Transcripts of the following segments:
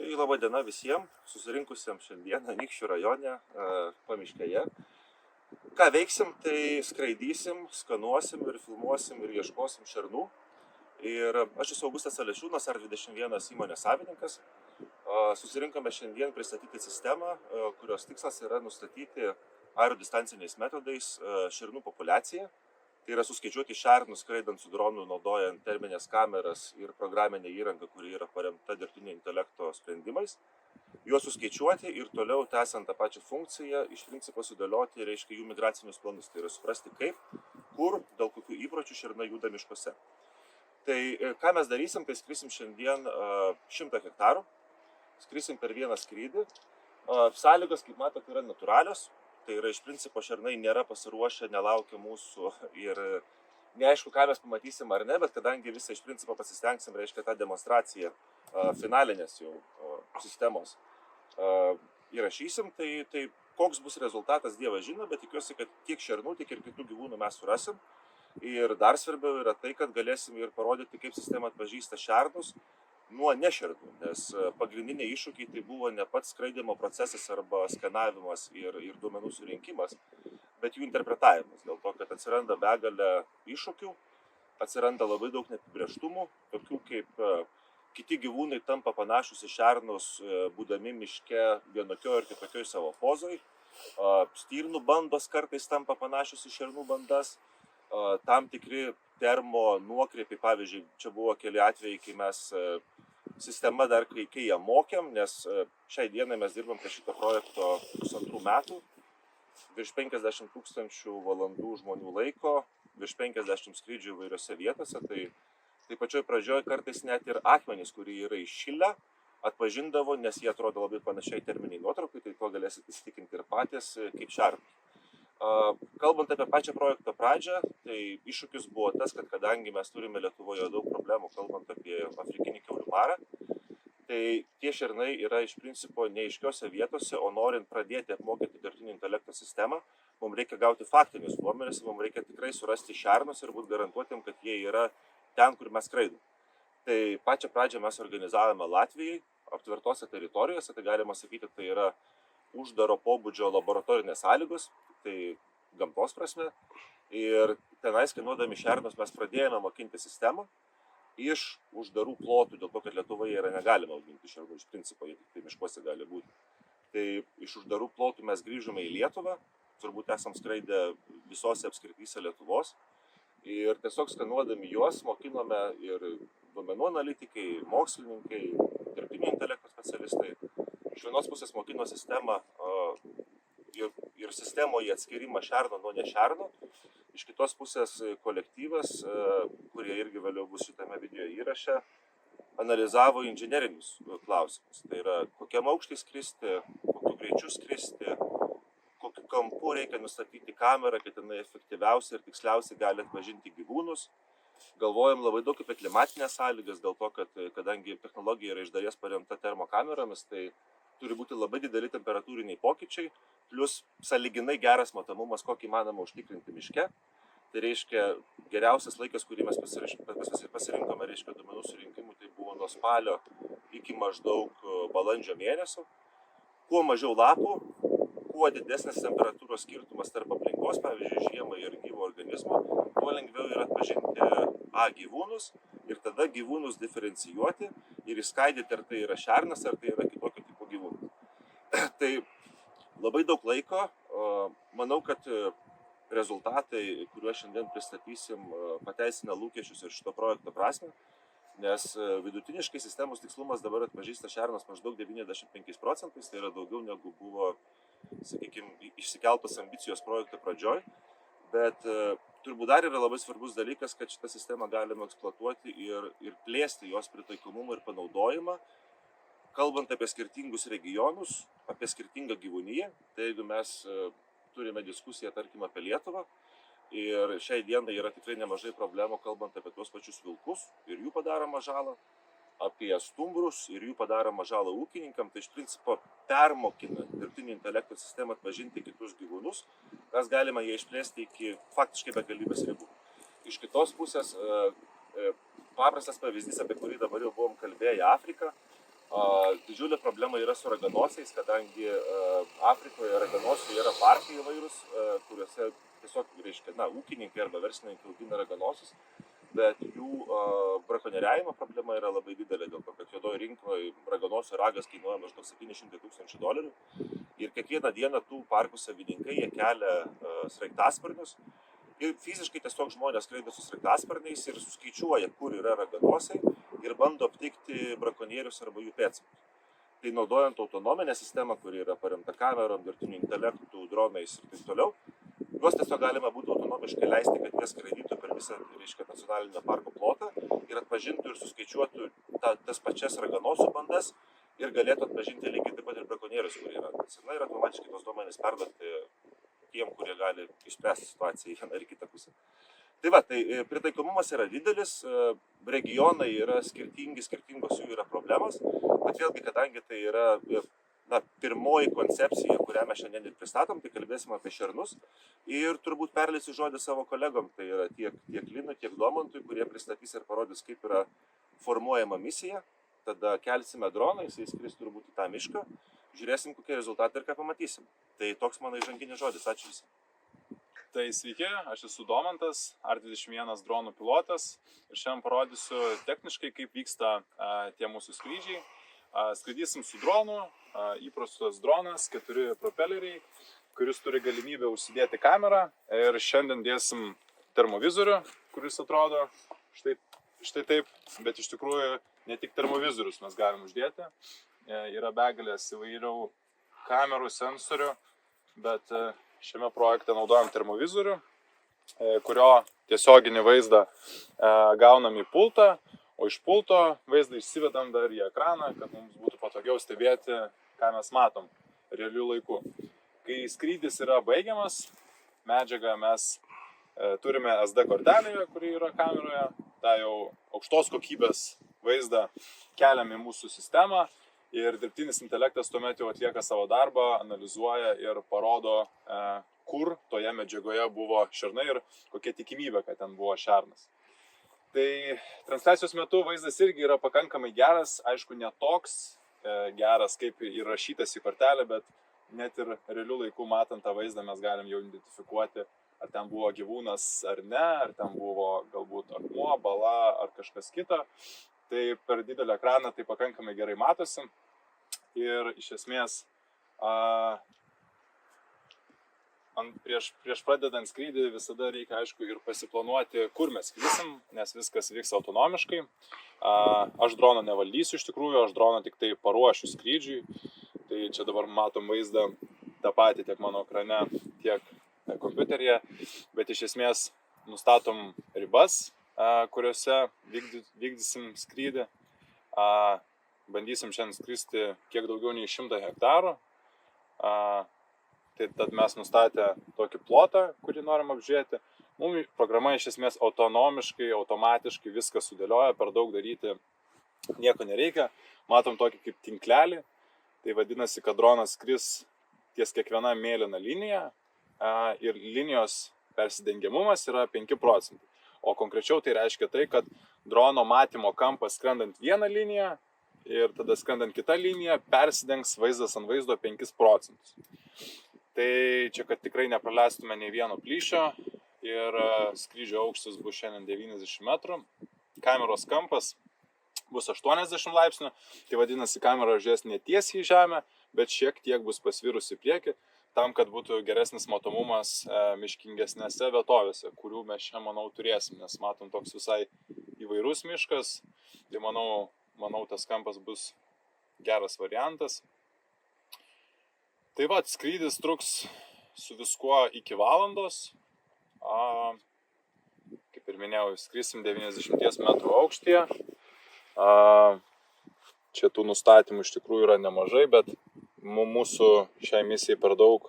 Tai laba diena visiems susirinkusiems šiandieną Anykščių rajone pamiškėje. Ką veiksim, tai skraidysim, skanuosim ir filmuosim ir ieškosim šernų. Ir aš esu Augustas Alešiūnas, R21 įmonės savininkas. Susirinkome šiandien pristatyti sistemą, kurios tikslas yra nustatyti aerodistanciniais metodais šernų populiaciją. Tai yra suskaičiuoti šernus skraidant su dronu, naudojant terminės kameras ir programinę įrangą, kuri yra paremta dirbtinio intelekto sprendimais. Juos suskaičiuoti ir toliau, tęsiant tą pačią funkciją, iš principo sudėlioti, reiškia, jų migracinius planus. Tai yra suprasti kaip, kur, dėl kokių įpročių šernai juda miškuose. Tai ką mes darysim, tai skrisim šiandien 100 hektarų, skrisim per vieną skrydį. Sąlygos, kaip matote, yra natūralios. Tai yra iš principo šernai nėra pasiruošę, nelaukia mūsų ir neaišku, ką mes pamatysim ar ne, bet kadangi visą iš principo pasistengsim, reiškia tą demonstraciją finalinės jau sistemos įrašysim, tai koks bus rezultatas Dievas žino, bet tikiuosi, kad tiek šernų, tiek ir kitų gyvūnų mes surasim. Ir dar svarbiau yra tai, kad galėsim ir parodyti, kaip sistema atpažįsta šernus nuo nešernų, nes pagrindiniai iššūkiai tai buvo ne pats skraidymo procesas arba skanavimas ir duomenų surinkimas, bet jų interpretavimas, dėl to, kad atsiranda begalė iššūkių, atsiranda labai daug neapibrėžtumų, tokių kaip kiti gyvūnai tampa panašus į šernus, būdami miške vienokioj ir kitokioj savo pozoj, stirnų bandos kartais tampa panašus į šernų bandas, tam tikri termo nuokrypiai, pavyzdžiui, čia buvo keli atvejai, kai mes sistema dar kai ją mokėm, nes šiai dienai mes dirbam prie šito projekto 2 metų, virš 50 000 valandų žmonių laiko, virš 50 skrydžių įvairiose vietose, tai pačioj pradžioj kartais net ir akmenys, kurie yra iššilę, atpažindavo, nes jie atrodo labai panašiai terminiai nuotraukai, tai to galėsite įsitikinti ir patys kaip šernai. Kalbant apie pačią projekto pradžią, tai iššūkis buvo tas, kad kadangi mes turime Lietuvoje daug problemų, kalbant apie afrikinį kiaulių marą, tai tie šernai yra iš principo neaiškiose vietose, o norint pradėti apmokyti dirbtinio intelekto sistemą, mums reikia gauti faktinius duomenis, mums reikia tikrai surasti šernus ir būti garantuotėm, kad jie yra ten, kur mes skraidom. Tai pačią pradžią mes organizavome Latvijai, aptvertose teritorijose, tai galima sakyti, tai yra uždaro pobūdžio laboratorinės sąlygos, tai gamtos prasme. Ir tenais, kainuodami šernus, mes pradėjome mokinti sistemą iš uždarų plotų, dėl to, kad Lietuvoje yra negalima auginti šernų, iš principo, jie tik tai miškuose gali būti. Tai iš uždarų plotų mes grįžome į Lietuvą, turbūt esam skraidę visose apskrityse Lietuvos. Ir tiesiog skanuodami juos mokinome ir duomenų analitikai, mokslininkai, dirbtinio intelekto specialistai. Iš vienos pusės mokino sistemą ir sistemoje atskirimą šerno nuo nešerno. Iš kitos pusės kolektyvas, kurie irgi vėliau bus šitame video įraše, analizavo inžinerinius klausimus. Tai yra, kokiam aukštį skristi, kokiu greičiu skristi, kokiu kampu reikia nustatyti kamerą, kad jinai efektyviausiai ir tiksliausiai gali atpažinti gyvūnus. Galvojam labai daug apie klimatinės sąlygas, dėl to, kad kadangi technologija yra iš dalies paremta termokameromis, tai turi būti labai dideli temperatūriniai pokyčiai, plus sąlyginai geras matomumas, kokį įmanoma užtikrinti miške. Tai reiškia, geriausias laikas, kurį mes pasirinkome, reiškia, duomenų surinkimui, tai buvo nuo spalio iki maždaug balandžio mėnesio. Kuo mažiau lapų, kuo didesnis temperatūros skirtumas tarp aplinkos, pavyzdžiui, žiemą ir gyvo organizmo, tuo lengviau yra atpažinti gyvūnus ir tada gyvūnus diferencijuoti ir išskaidyti, ar tai yra šernas, ar tai yra kitokio tipo gyvūnų. Tai labai daug laiko, manau, kad rezultatai, kuriuos šiandien pristatysim, pateisina lūkesčius ir šito projekto prasme, nes vidutiniškai sistemos tikslumas dabar atpažįsta šernas maždaug 95%, tai yra daugiau negu buvo, sakykime, išsikeltos ambicijos projekto pradžioj, bet turbūt dar yra labai svarbus dalykas, kad šitą sistemą galima eksploatuoti ir plėsti jos pritaikomumą ir panaudojimą, kalbant apie skirtingus regionus, apie skirtingą gyvūniją. Tai jeigu mes turime diskusiją, tarkim, apie Lietuvą, ir šiai dienai yra tikrai nemažai problemų, kalbant apie tuos pačius vilkus ir jų padaromą žalą, apie stumbrus ir jų padaromą žalą ūkininkam, tai iš principo permokinant dirbtinio intelekto sistemą atpažinti kitus gyvūnus, mes galime ją išplėsti iki faktiškai begalybės ribų. Iš kitos pusės, paprastas pavyzdys, apie kurį dabar jau buvom kalbėję, Afrika, Didžiulė problema yra su raganosiais, kadangi Afrikoje raganosiai yra parkai įvairūs, kuriuose tiesiog, ūkininkai arba verslininkai augina raganosius, bet jų brakonieriavimo problema yra labai didelė, dėl to, kad juodoje rinkoje raganosių ragas kainuoja maždaug $700,000 ir kiekvieną dieną tų parkų savininkai jie kelia sraigtasparnius ir fiziškai tiesiog žmonės skraido su sraigtasparniais ir suskaičiuoja, kur yra raganosiai ir bando aptikti brakonierius arba jų pėdsakus. Tai naudojant autonominę sistemą, kuri yra paremta kamerom, dirbtiniu intelektu, dronais ir taip toliau, juos tiesiog galima būtų autonomiškai leisti, kad jie skraidytų per visą nacionalinio parko plotą ir atpažintų ir suskaičiuotų tas pačias raganosių bandas ir galėtų atpažinti lygiai taip pat ir brakonierius, kurie yra. Ir automatiškai tos duomenys perduoti tiem, kurie gali išspręsti situaciją į vieną ir kitą pusę. Tai pritaikomumas yra didelis, regionai yra skirtingi, skirtingos jų yra problemos, bet vėlgi, kadangi tai yra pirmoji koncepcija, kurią mes šiandien ir pristatom, tai kalbėsim apie šernus ir turbūt perleisiu žodį savo kolegom, tai yra tiek Linui, tiek Domantui, kurie pristatys ir parodys, kaip yra formuojama misija, tada kelsime droną, jisai skris turbūt į tą mišką, žiūrėsim, kokie rezultatai ir ką pamatysim. Tai toks mano įžanginis žodis, ačiū visi. Tai sveiki, aš esu Domantas, AR-21 dronų pilotas ir šiandien parodysiu techniškai, kaip vyksta tie mūsų skrydžiai. Skraidysim su dronu, įprastas dronas, 4 propeleriai, kuris turi galimybę užsidėti kamerą ir šiandien dėsim termovizorių, kuris atrodo štai taip, bet iš tikrųjų ne tik termovizorius mes galim uždėti, yra begalės įvairių kamerų, sensorių, bet šiame projekte naudojam termovizorių, kurio tiesioginį vaizdą gaunam į pultą, o iš pulto vaizdą išsivedam dar į ekraną, kad mums būtų patogiau stebėti, ką mes matom realiu laiku. Kai skrydis yra baigiamas, medžiagą mes turime SD kortelėje, kuri yra kameroje, tą jau aukštos kokybės vaizdą keliam į mūsų sistemą ir dirbtinis intelektas tuomet jau atlieka savo darbą, analizuoja ir parodo, kur toje medžiagoje buvo šernai ir kokia tikimybė, kad ten buvo šernas. Tai transliacijos metu vaizdas irgi yra pakankamai geras, aišku, ne toks geras, kaip įrašytas į kortelę, bet net ir realiu laiku matant tą vaizdą mes galim jau identifikuoti, ar ten buvo gyvūnas ar ne, ar ten buvo galbūt akmuo, bala ar kažkas kita. Tai per didelį ekraną tai pakankamai gerai matosi ir iš esmės prieš pradedant skrydį visada reikia, aišku, ir pasiplanuoti, kur mes skrysim, nes viskas vyks autonomiškai. Aš drono nevaldysiu iš tikrųjų, aš droną tik tai paruošiu skrydžiui. Tai čia dabar matom vaizdą tą patį tiek mano ekrane, tiek kompiuteryje, bet iš esmės nustatom ribas, kuriuose vykdysim skrydį. Bandysim šiandien skristi kiek daugiau nei 100 hektarų. Tai tad mes nustatę tokį plotą, kurį norim apžiūrėti. Mums programa iš esmės autonomiškai, automatiškai viską sudėlioja, per daug daryti nieko nereikia. Matom tokį kaip tinklelį. Tai vadinasi, kad dronas skris ties kiekviena mėlyna linija ir linijos persidengiamumas yra 5%. O konkrečiau tai reiškia tai, kad drono matymo kampas skrendant vieną liniją ir tada skrendant kitą liniją persidengs vaizdas ant vaizdo 5%. Tai čia, kad tikrai nepraleistume nei vieno plyšio ir skrydžio aukštis bus šiandien 90 metrų. Kameros kampas bus 80 laipsnių, tai vadinasi, kamera žiūrės ne tiesiai į žemę, bet šiek tiek bus pasvirusi į priekį, tam, kad būtų geresnis matomumas miškingesnėse vietovėse, kurių mes čia, manau, turėsim, nes matom toks visai įvairus miškas, tai manau, tas kampas bus geras variantas. Tai va, skrydis truks su viskuo iki valandos. Kaip ir minėjau, skrisim 90 metrų aukštyje. Čia tų nustatymų iš tikrųjų yra nemažai, bet mūsų šiai misijai per daug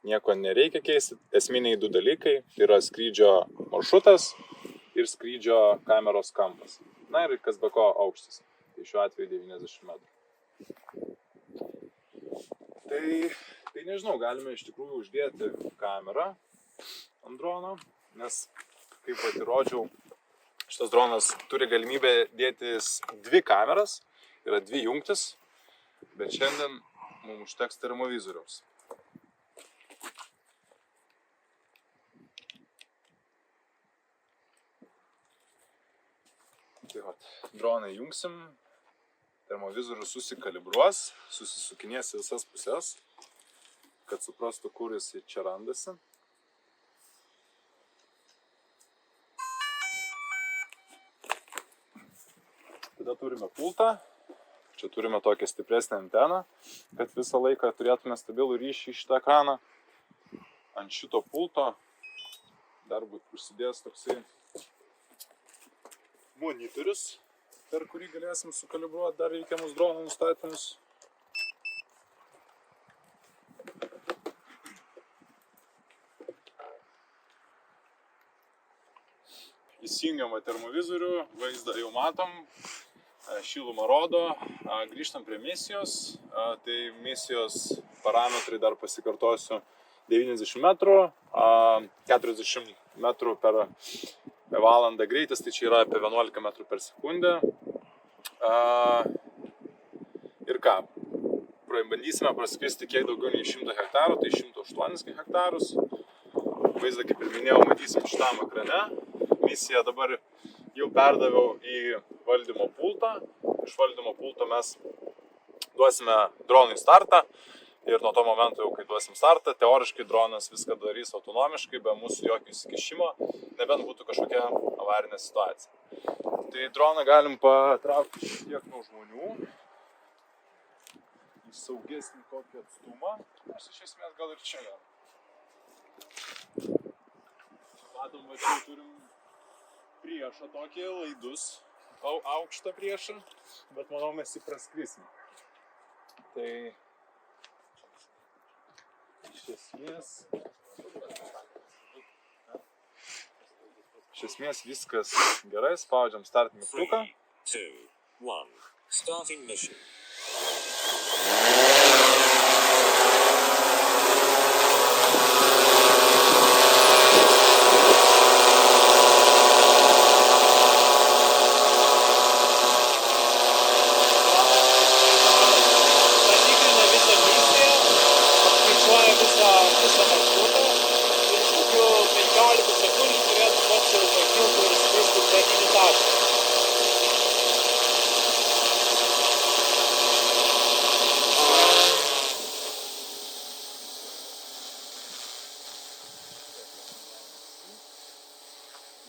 nieko nereikia keisti. Esminiai 2 dalykai tai yra skrydžio maršrutas ir skrydžio kameros kampas. Na ir kas be ko aukštis. Tai šiuo atveju 90 metrų. Tai nežinau, galime iš tikrųjų uždėti kamerą ant drono, nes kaip pat įrodžiau, šitas dronas turi galimybę dėtis 2 kameras yra 2 jungtis, bet šiandien mums užteks termovizoriaus. Tai vat, droną jungsim, termovizorius susikalibruos, susisukinės į visas pusės, kad suprastų, kur jis čia randasi. Tada turime pultą, čia turime tokią stipresnę anteną, kad visą laiką turėtume stabilų ryšį į šitą ekraną. Ant šito pulto dar būtų užsidės toksai monitorius, per kurį galėsim sukalibruoti dar reikiamus dronų nustatymus. Įsijungiam termovizorių, vaizdą jau matom, šilumą rodo, grįžtam prie misijos. Tai misijos parametrai dar pasikartosiu 90 metrų, 40 metrų per valandą greitis, tai čia yra apie 11 metrų per sekundę. Ir ką, bandysime praskristi kiek daugiau nei 100 hektarų, tai 108 hektarus. Vaizdą, kaip ir minėjau, matysim šitam ekrane. Misiją dabar jau perdaviau į valdymo pultą. Iš valdymo pulto mes duosime dronui startą. Ir nuo to momento, jau kai duosim startą, teoriškai dronas viską darys autonomiškai, be mūsų jokio įsikišimo, nebent būtų kažkokia avarinė situacija. Tai droną galim patraukti šiek tiek nuo žmonių, į saugesnį kokį atstumą, nors iš esmės gal ir čia jau. Matom, va čia turim priešą tokį, laidus, aukštą priešą, bet manau mes jį praskrisim. Tai Iš esmės viskas gerai, spaudžiam start mygtuką. 3, 2, 1, starting mission.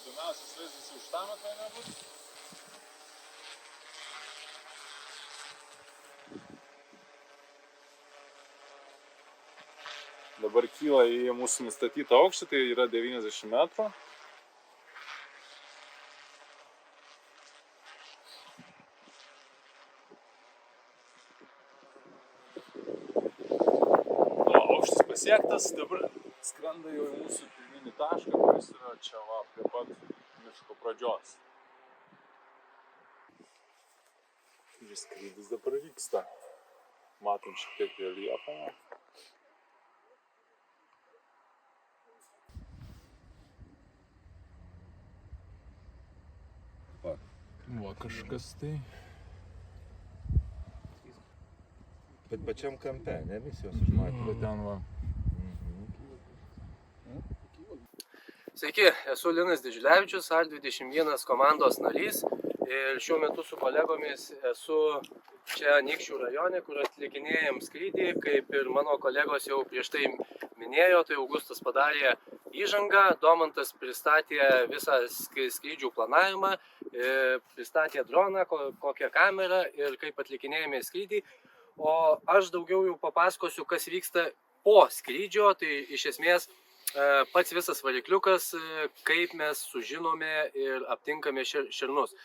Įdomiausias vaizdas jau šitam ekrane bus. Dabar kyla į mūsų nustatytą aukštį, tai yra 90 metrų. Aukštis pasiektas, dabar skrenda jau į mūsų pirminį tašką, kuris yra čia va, prie pat miško pradžios. Ir skrydis dabar vyksta. Matom šiek tiek reljefą. Va kažkas tai. Bet pačiam kampe, ne misijos užmatymą. Bet ten va. Sveiki, esu Linas Didžiulevičius, AR21 komandos narys ir šiuo metu su kolegomis esu čia Anykščių rajone, kur atlikinėjam skrydį, kaip ir mano kolegos jau prieš tai minėjo, tai Augustas padarė įžangą, Domantas pristatė visą skrydžių planavimą, pristatė droną, kokią kamerą ir kaip atlikinėjame skrydį, o aš daugiau jau papasakosiu, kas vyksta po skrydžio, tai iš esmės pats visas varikliukas, kaip mes sužinome ir aptinkame šernus.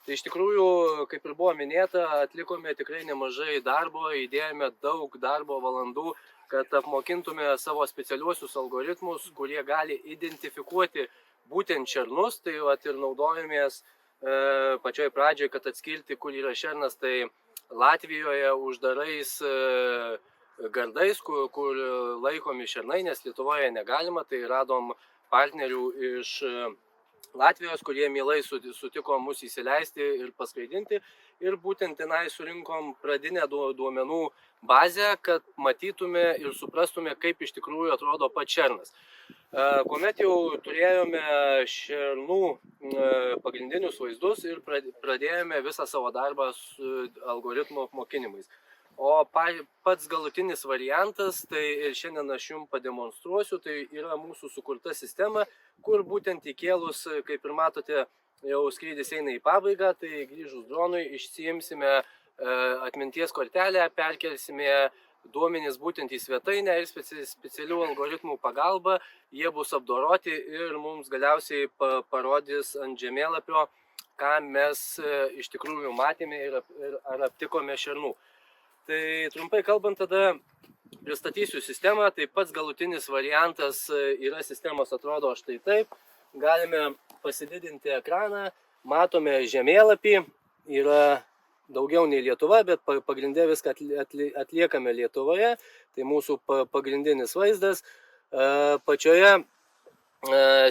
Tai iš tikrųjų, kaip ir buvo minėta, atlikome tikrai nemažai darbo, įdėjome daug darbo valandų, kad apmokintume savo specialiuosius algoritmus, kurie gali identifikuoti būtent šernus. Tai ir naudojomės pačioj pradžioj, kad atskirti, kur yra šernas, tai Latvijoje uždarais gardais, kur laikomi šernai, nes Lietuvoje negalima, tai radom partnerių iš Latvijos, kurie mielai sutiko mus įsileisti ir paskraidinti. Ir būtent tenai surinkom pradinę duomenų bazę, kad matytume ir suprastume, kaip iš tikrųjų atrodo pats šernas. Kuomet jau turėjome šernų pagrindinius vaizdus ir pradėjome visą savo darbą su algoritmo apmokinimais. O pats galutinis variantas, tai ir šiandien aš jums pademonstruosiu, tai yra mūsų sukurta sistema, kur būtent įkėlus, kaip ir matote, jau skrydis eina į pabaigą, tai grįžus dronui išsiimsime atminties kortelę, perkelsime duomenys būtent į svetainę ir specialių algoritmų pagalba jie bus apdoroti ir mums galiausiai parodys ant žemėlapio, ką mes iš tikrųjų matėme ir ar aptikome šernų. Tai trumpai kalbant, tada pristatysiu sistemą. Tai pats galutinis variantas yra sistemos atrodo štai taip. Galime pasididinti ekraną, matome žemėlapį, yra daugiau nei Lietuva, bet pagrindė viską atliekame Lietuvoje. Tai mūsų pagrindinis vaizdas. Pačioje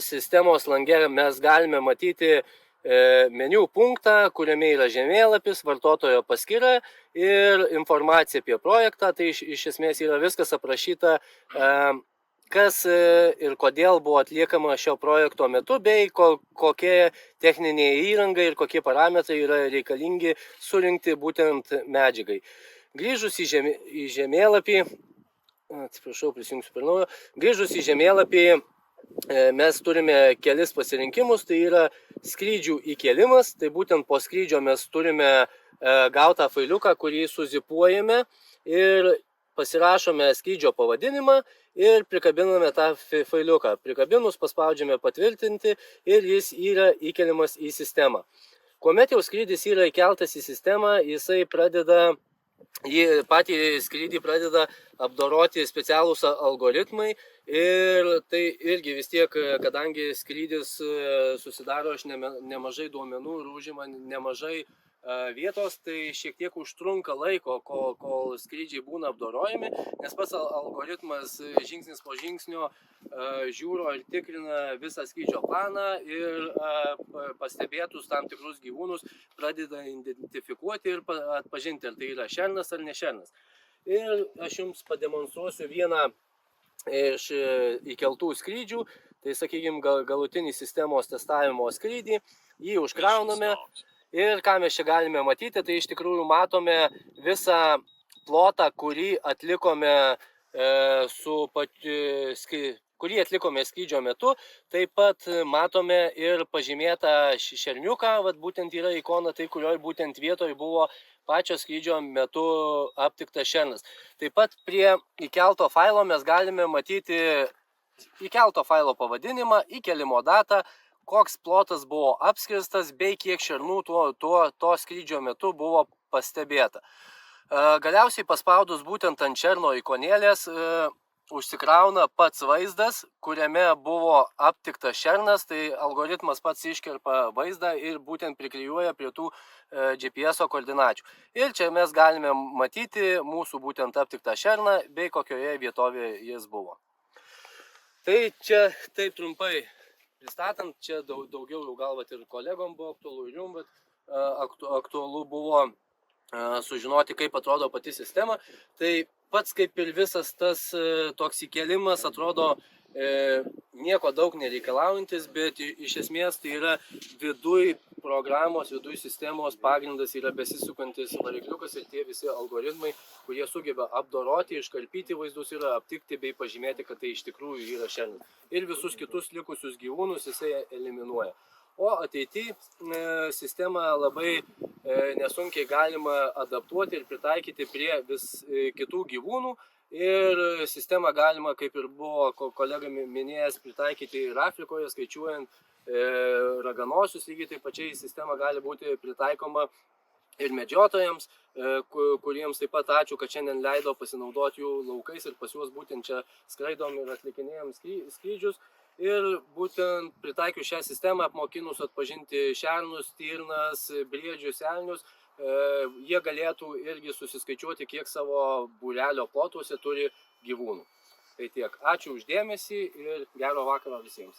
sistemos lange mes galime matyti meniu punktą, kuriame yra žemėlapis, vartotojo paskyra ir informacija apie projektą. Tai iš esmės yra viskas aprašyta, kas ir kodėl buvo atliekama šio projekto metu, bei kokie techniniai įrangai ir kokie parametrai yra reikalingi surinkti būtent medžiagai. Grįžus į žemėlapį, atsiprašau, prisijungsiu per naujo, grįžus į žemėlapį mes turime kelis pasirinkimus, tai yra skrydžių įkėlimas, tai būtent po skrydžio mes turime gautą failiuką, kurį suzipuojame ir pasirašome skrydžio pavadinimą ir prikabiname tą failiuką. Prikabinus paspaudžiame patvirtinti ir jis yra įkeliamas į sistemą. Kuomet jau skrydis yra įkeltas į sistemą, jisai patį skrydį pradeda apdoroti specialūs algoritmai ir tai irgi vis tiek, kadangi skrydis susidaro iš nemažai duomenų ir užima nemažai vietos, tai šiek tiek užtrunka laiko, kol skrydžiai būna apdorojami, nes pats algoritmas žingsnis po žingsnio žiūro ir tikrina visą skrydžio planą ir pastebėtus tam tikrus gyvūnus pradeda identifikuoti ir atpažinti, ar tai yra šernas ar ne šernas. Ir aš jums pademonstruosiu vieną iš įkeltų skrydžių, tai sakykime galutinį sistemos testavimo skrydį, jį užkrauname. Ir ką mes čia galime matyti, tai iš tikrųjų matome visą plotą, kurį atlikome skrydžio metu. Taip pat matome ir pažymėtą šerniuką, būtent yra ikona, tai kurioje būtent vietoje buvo pačio skrydžio metu aptiktas šernas. Taip pat prie įkelto failo mes galime matyti įkelto failo pavadinimą, įkelimo datą, koks plotas buvo apskristas, bei kiek šernų to skrydžio metu buvo pastebėta. Galiausiai paspaudus būtent ant šerno ikonėlės užsikrauna pats vaizdas, kuriame buvo aptiktas šernas, tai algoritmas pats iškerpa vaizdą ir būtent priklijuoja prie tų GPS koordinačių. Ir čia mes galime matyti mūsų būtent aptiktą šerną, bei kokioje vietovėje jis buvo. Tai čia taip trumpai pristatant, čia daugiau jau gal ir kolegom buvo aktualu ir jums, bet aktualu buvo sužinoti, kaip atrodo pati sistema. Tai pats kaip ir visas tas toks įkėlimas atrodo nieko daug nereikalaujantis, bet iš esmės tai yra viduj programos, viduj sistemos pagrindas yra besisukantis varikliukas ir tie visi algoritmai, kurie sugeba apdoroti, iškarpyti vaizdus ir aptikti bei pažymėti, kad tai iš tikrųjų yra šernas. Ir visus kitus likusius gyvūnus jisai eliminuoja. O ateityje sistemą labai nesunkiai galima adaptuoti ir pritaikyti prie vis kitų gyvūnų. Ir sistemą galima, kaip ir buvo kolega minėjęs, pritaikyti ir Afrikoje, skaičiuojant raganosius, lygiai taip pačiai sistema gali būti pritaikoma ir medžiotojams, kuriems taip pat ačiū, kad šiandien leido pasinaudoti jų laukais ir pas juos būtent čia skraidom ir atlikinėjom skrydžius. Ir būtent pritaikius šią sistemą, apmokinus atpažinti šernus, stirnas, briedžius, elnius, jie galėtų irgi susiskaičiuoti, kiek savo būrelio plotuose turi gyvūnų. Tai tiek. Ačiū už dėmesį ir gero vakaro visiems.